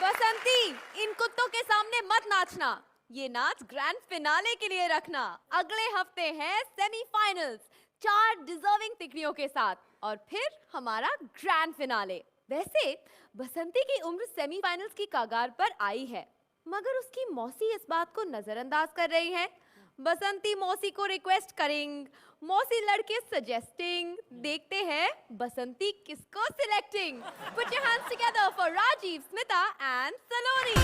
बसंती, इन कुत्तों के सामने मत नाचना। ये नाच ग्रैंड फिनाले के लिए रखना। अगले हफ्ते हैं सेमीफाइनल्स, 4 डिजर्विंग तिकड़ियों के साथ, और फिर हमारा ग्रैंड फिनाले। वैसे बसंती की उम्र सेमीफाइनल्स की कगार पर आई है, मगर उसकी मौसी इस बात को नजरअंदाज कर रही है। बसंती मौसी को रिक्वेस्ट करेंगे, मौसी लड़के सजेस्टिंग। देखते हैं बसंती किसको selecting. Put your hands together for Rajiv, Smita and Saloni.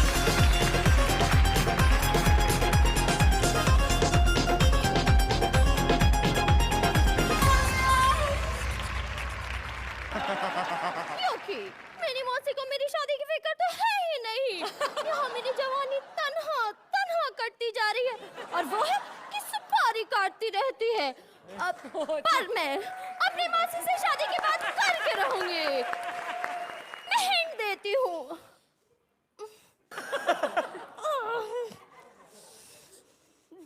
क्योंकि मेरी मौसी को मेरी शादी की फिक्र तो है ही नहीं। यहाँ मेरी जवानी तन्हा तन्हा कटती जा रही है और वो है कि सुपारी काटती रहती है। पर मैं अपनी मौसी से शादी की बात करके रहूंगी। मैं हिंट देती हूँ।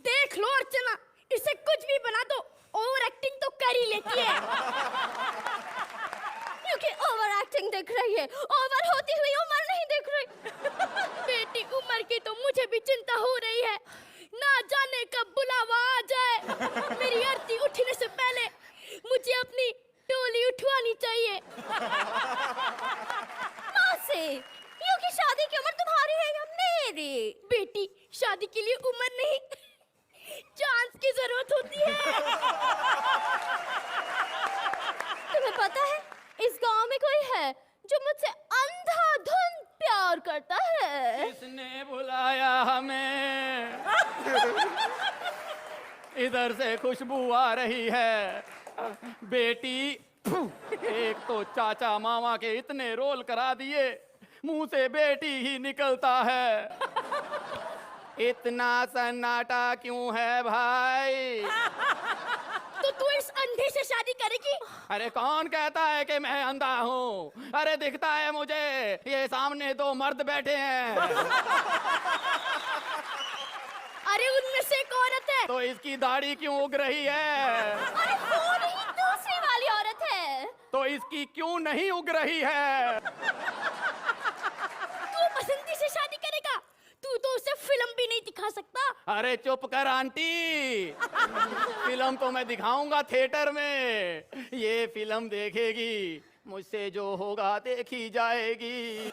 देख लो अर्चना, इसे कुछ भी बना दो, ओवर एक्टिंग तो कर ही लेती है। क्योंकि ओवर एक्टिंग दिख रही है, ओवर होती हुई उम्र नहीं दिख रही। बेटी उम्र की तो मुझे भी चिंता हो रही है, ना जाने कब बुलावा आ जाए। मेरी आरती उठने से पहले मुझे अपनी टोली उठवानी चाहिए। मौसी, क्योंकि शादी की उम्र तुम्हारी है या मेरी? बेटी, शादी के लिए उम्र नहीं, चांस की जरूरत होती है। तुम्हें पता है इस गांव में कोई है जो मुझसे अंधाधुंध प्यार करता है? किसने बुलाया हमें? इधर से खुशबू आ रही है। बेटी, एक तो चाचा मामा के इतने रोल करा दिए, मुंह से बेटी ही निकलता है। इतना सन्नाटा क्यों है भाई? तो तू इस अंधे से शादी करेगी? अरे कौन कहता है कि मैं अंधा हूँ? अरे दिखता है मुझे, ये सामने 2 मर्द बैठे हैं। अरे उनमें से एक औरत है। तो इसकी दाढ़ी क्यों उग रही है? अरे वो नहीं, दूसरी वाली औरत है। तो इसकी क्यों नहीं उग रही है? तू बसंती से शादी करेगा? तू तो उसे फिल्म भी नहीं दिखा सकता। अरे चुप कर आंटी, फिल्म तो मैं दिखाऊंगा थिएटर में। ये फिल्म देखेगी, मुझसे जो होगा देखी जाएगी।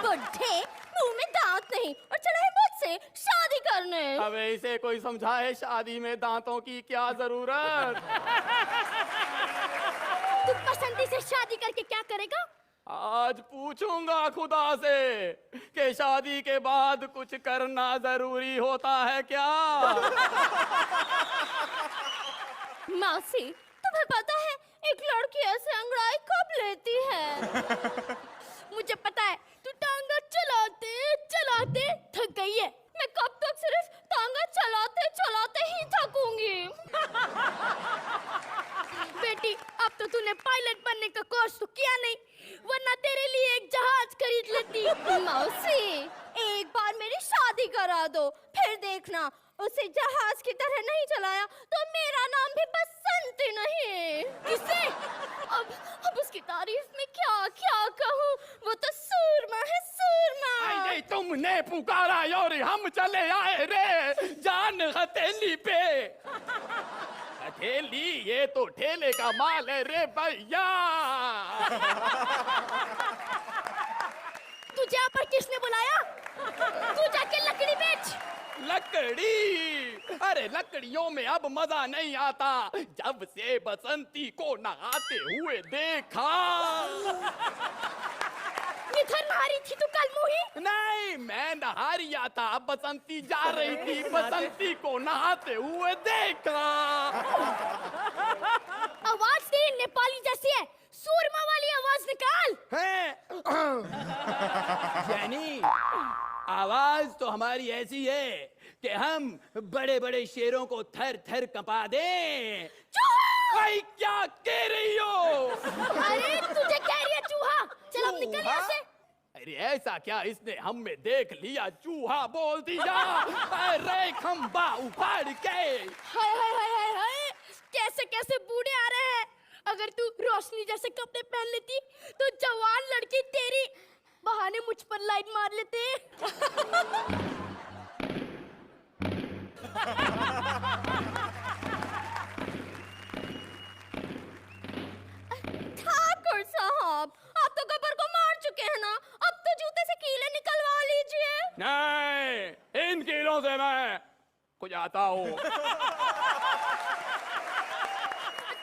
बुड्ढे, मुंह में दांत नहीं और चला है मुझसे शादी करने। अब इसे कोई समझाए शादी में दांतों की क्या जरूरत? तू बसंती से शादी करके क्या करेगा? आज पूछूंगा खुदा से कि शादी के बाद कुछ करना जरूरी होता है क्या? मौसी, तुम्हें पता है एक लड़की ऐसे अंगड़ाई कब लेती है? मुझे पता है, तू टांगा चलाते चलाते थक गई है। मैं कब तक सिर्फ टांगा चलाते चलाते ही थकूंगी। बेटी, अब तो तूने पायलट बनने का कोर्स तो किया नहीं, वरना तेरे लिए एक जहाज खरीद लेती। मौसी, एक बार मेरी शादी करा दो, फिर देखना उसे जहाज की तरह नहीं चलाया तो मेरा नाम भी बसंती नहीं। किसे? अब उसकी तारीफ में क्या क्या कहूँ, वो तो सूरमा है, सूरमा। अरे तुमने पुकारा और हम चले आए रे जान हथेली पे। हथेली? ये तो ठेले का माल है रे भैया। तुझे यहाँ पर किसने बुलाया? तू जाके लकड़ी बेच। लकड़ी? अरे लकड़ियों में अब मजा नहीं आता, जब से बसंती को नहाते हुए देखा। इधर नहा रही थी तू कल मुही? नहीं, मैं नहा रिया था, बसंती जा रही थी, बसंती को नहाते हुए देखा। आवाज तेरी नेपाली जैसी है, सूरमा वाली आवाज निकाल। यानी आवाज तो हमारी ऐसी है कि हम बड़े बड़े शेरों को थर थर कंपा दें। भाई क्या कह रही हो? अरे तुझे कह रही है चूहा, चल अब निकल यहाँ से। अरे ऐसा क्या, इसने हम में देख लिया चूहा बोल दिया। अरे खंबा उखाड़ के। हाय हाय हाय हाय हाय, कैसे कैसे बूढ़े आ रहे हैं। अगर तू रोशनी जैसे कपड़े पहन लेती तो जवान लड़की तेरी बाहर बहाने मुझ पर लाइन मार लेते। ठाकुर साहब, आप तो गब्बर को मार चुके हैं ना, अब तो जूते से कीले निकलवा लीजिए। नहीं, इन कीलों से मैं खुजाता हूँ।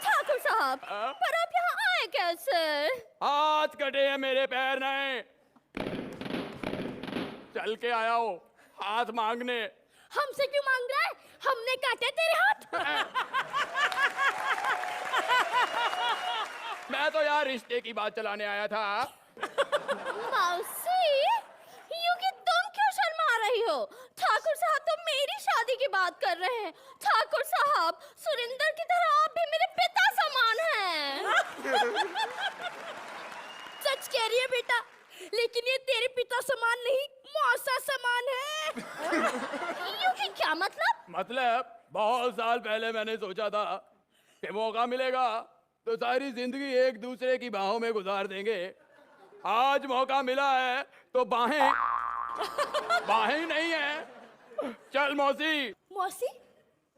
ठाकुर साहब, पर आप यहाँ आए कैसे? हाथ कटे हैं मेरे, पैर नहीं। चल के आया हूँ हाथ मांगने। हमसे क्यों मांग रहा है? हमने काटे तेरे हाथ। मैं तो यार रिश्ते की बात चलाने आया था। मौसी, यूं कि तुम क्यों शर्मा रही हो? ठाकुर साहब तो मेरी शादी की बात कर रहे हैं। ठाकुर साहब, सुरिंदर की तरह आप भी मेरे पिता समान हैं। सच कह रही है बेटा, लेकिन ये तेरे पिता समान नहीं, मौसा समान है। यूं कि क्या मतलब? मतलब बहुत साल पहले मैंने सोचा था कि मौका मिलेगा तो सारी जिंदगी एक दूसरे की बाहों में गुजार देंगे। आज मौका मिला है तो बाहें बाहें नहीं है। चल मौसी। मौसी?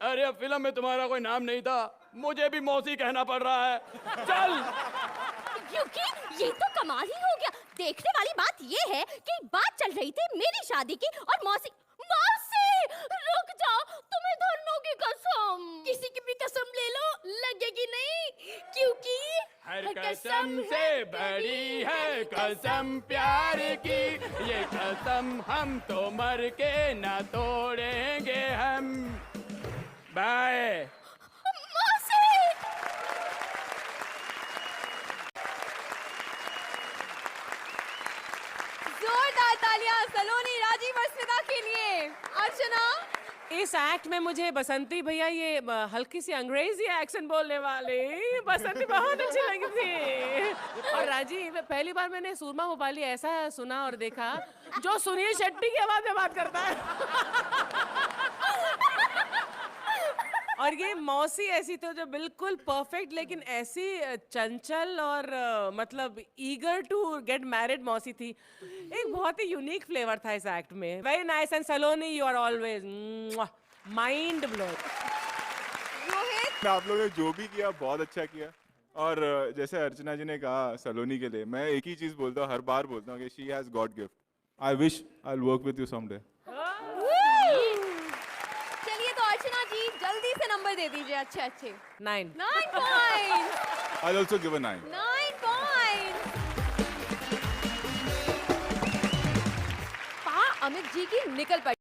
अरे अब फिल्म में तुम्हारा कोई नाम नहीं था, मुझे भी मौसी कहना पड़ रहा है। चल। क्योंकि ये तो कमाल ही हो गया। देखने वाली बात ये है कि बात चल रही थी मेरी शादी की और मौसी। मौसी, रुक जाओ, तुम्हें धरनों की कसम। किसी की भी कसम ले लो, लगेगी नहीं, क्योंकि हर कसम से बड़ी है कसम प्यार की, ये कसम हम तो मर के ना तोड़ेंगे हम। बाय। मौसी! जोरदार तालियां सलोनी, राजीव और स्मिता के लिए। अर्चना, इस एक्ट में मुझे बसंती भैया ये हल्की सी अंग्रेजी एक्सेंट बोलने वाले बसंती बहुत अच्छी लगी थी। और राजीव, पहली बार मैंने सूरमा भोपाली ऐसा सुना और देखा जो सुनील शेट्टी की आवाज में बात करता है। और ये मौसी ऐसी तो जो बिल्कुल परफेक्ट, लेकिन ऐसी चंचल और मतलब ईगर टू गेट मैरिड मौसी थी। एक बहुत ही यूनिक फ्लेवर था इस एक्ट में। Very nice. And Saloni, you are always mind blowing. Rohit, आप लोगों ने जो भी किया बहुत अच्छा किया। और जैसे अर्चना जी ने कहा सलोनी के लिए, मैं एक ही चीज बोलता हूँ, हर बार बोलता हूँ कि she has God gift. I wish I will work with you someday. चलिए तो अर्चना जी जल्दी से नंबर दे दीजिए अच्छे अच्छे। 9 9 points. I also give a 9। 9 points. Amit ji की निकल पड़ी।